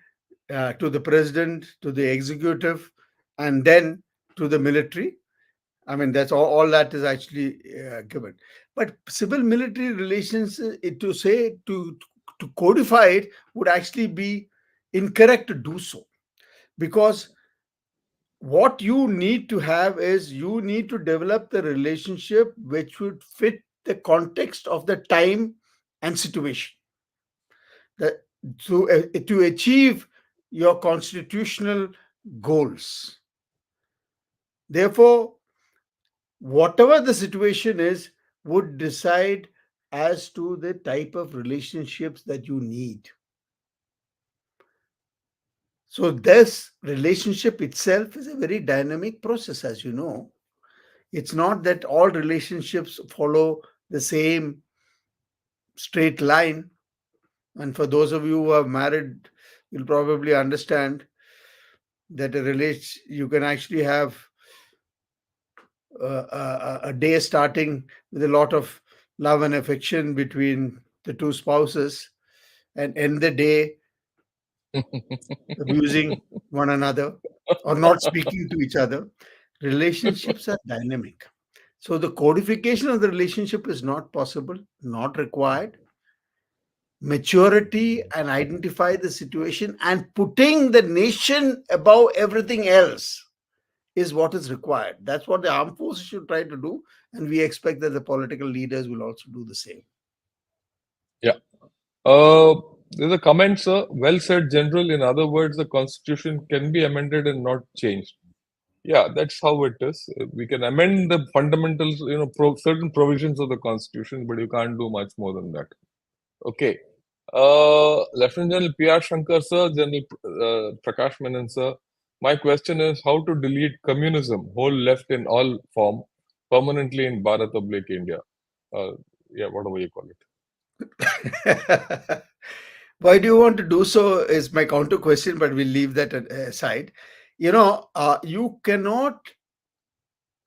to the president, to the executive, and then to the military. I mean, that's all that is actually given. But civil military relations, to say to codify it would actually be incorrect to do so, because what you need to have is you need to develop the relationship which would fit the context of the time and situation, that to achieve your constitutional goals. Therefore, whatever the situation is would decide as to the type of relationships that you need. So this relationship itself is a very dynamic process, as you know. It's not that all relationships follow the same straight line. And for those of you who are married, you'll probably understand that you can actually have a day starting with a lot of love and affection between the two spouses, and end the day abusing one another or not speaking to each other. Relationships are dynamic. So the codification of the relationship is not possible, not required. Maturity and identify the situation and putting the nation above everything else is what is required. That's what the armed forces should try to do. And we expect that the political leaders will also do the same. Yeah. There's a comment, sir. Well said, General. In other words, the constitution can be amended and not changed. Yeah, that's how it is. We can amend the fundamentals, certain provisions of the constitution, but you can't do much more than that. Okay. Lieutenant General P.R. Shankar, sir, General Prakash Menon, sir. My question is how to delete communism, whole left in all form, permanently in Bharat oblique India. Yeah, whatever you call it. Why do you want to do so is my counter question, but we'll leave that aside. You cannot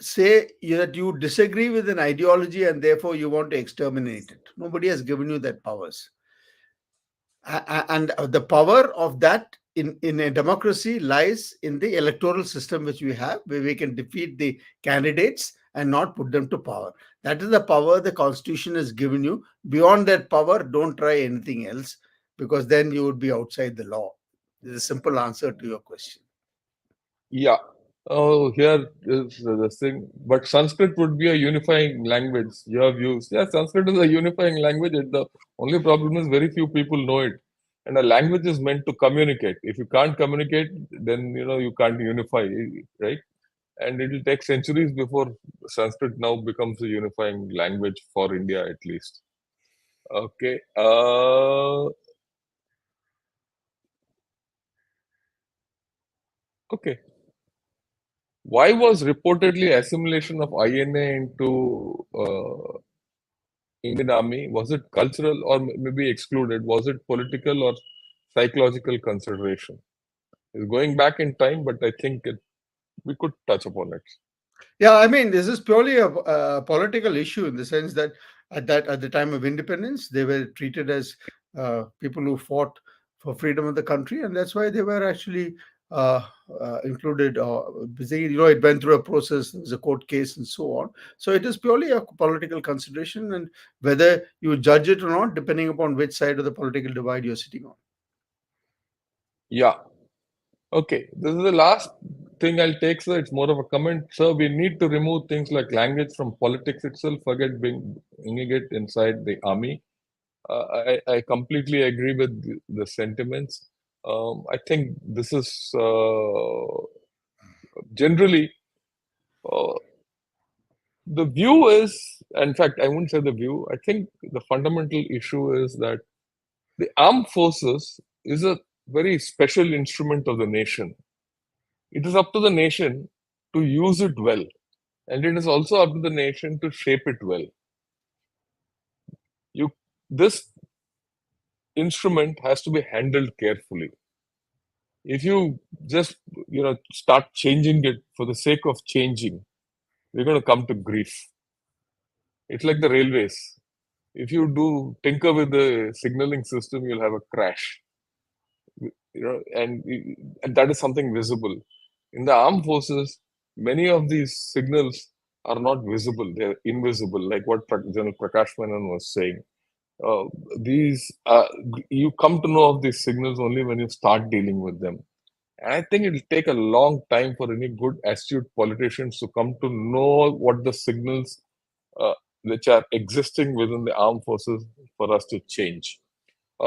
say that you disagree with an ideology and therefore you want to exterminate it. Nobody has given you that powers. And the power of that in a democracy lies in the electoral system which we have, where we can defeat the candidates and not put them to power. That is the power the constitution has given you. Beyond that power, don't try anything else, because then you would be outside the law. This is a simple answer to your question. Yeah. Oh, here is the thing. But Sanskrit would be a unifying language. You have used. Yeah, Sanskrit is a unifying language. The only problem is very few people know it. And a language is meant to communicate. If you can't communicate, then you can't unify, right? And it will take centuries before Sanskrit now becomes a unifying language for India, at least. Okay. Okay. Why was reportedly assimilation of INA into Indian Army, was it cultural or maybe excluded? Was it political or psychological consideration? It's going back in time, but I think we could touch upon it. Yeah, I mean, this is purely a political issue in the sense that at the time of independence, they were treated as people who fought for freedom of the country, and that's why they were actually uh, included. It went through a process, there was a court case, and so on. So it is purely a political consideration, and whether you judge it or not, depending upon which side of the political divide you're sitting on. Yeah. Okay. This is the last thing I'll take, sir. It's more of a comment. Sir, we need to remove things like language from politics itself, forget bringing it inside the army. I completely agree with the sentiments. I think this is generally uh, the view is, in fact, I wouldn't say the view. I think the fundamental issue is that the armed forces is a very special instrument of the nation. It is up to the nation to use it well, and it is also up to the nation to shape it well. You This instrument has to be handled carefully. If you just start changing it for the sake of changing, you're going to come to grief. It's like the railways. If you do tinker with the signaling system, you'll have a crash. And that is something visible. In the armed forces, many of these signals are not visible; they're invisible. Like what General Prakash Menon was saying. Uh, these You come to know of these signals only when you start dealing with them. And I think it'll take a long time for any good, astute politicians to come to know what the signals uh, which are existing within the armed forces for us to change.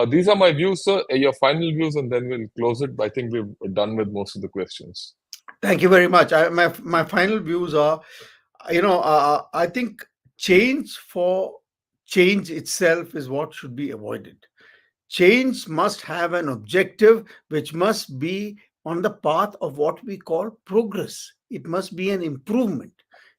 These are my views, sir. Your final views, and then we'll close it. I think we've done with most of the questions. Thank you very much. My final views are, I think change for change itself is what should be avoided. Change must have an objective which must be on the path of what we call progress. It must be an improvement.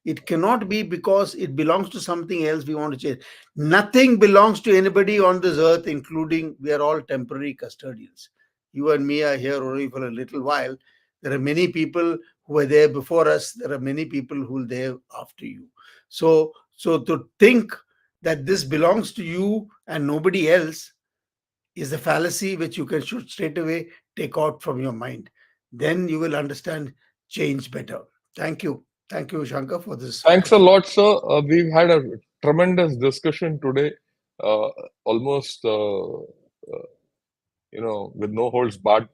It cannot be because it belongs to something else we want to change. Nothing belongs to anybody on this earth, including we are all temporary custodians. You and me are here only for a little while. There are many people who were there before us. There are many people who will there after you. So to think that this belongs to you and nobody else is a fallacy which you can should straight away take out from your mind. Then you will understand change better. Thank you. Thank you, Shankar, for this Thanks a opportunity. lot, sir. We've had a tremendous discussion today, uh, almost with no holds barred.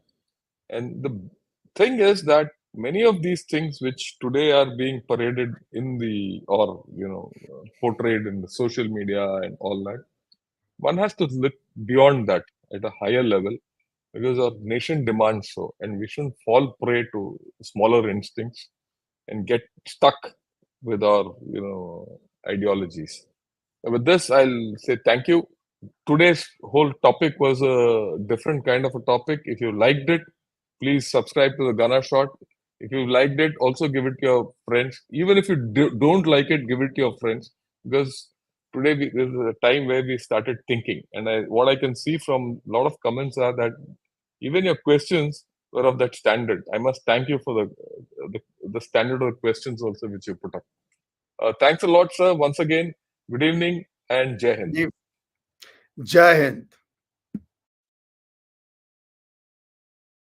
And the thing is that many of these things which today are being paraded in the or portrayed in the social media and all that, one has to look beyond that at a higher level because our nation demands so, and we shouldn't fall prey to smaller instincts and get stuck with our ideologies. With this, I'll say thank you. Today's whole topic was a different kind of a topic. If you liked it, please subscribe to the Gunner Shot. If you liked it, also give it to your friends. Even if you don't like it, give it to your friends because today this is a time where we started thinking. And what I can see from a lot of comments are that even your questions were of that standard. I must thank you for the standard of questions also which you put up. Thanks a lot, sir. Once again, good evening and Jai Hind. Jai Hind.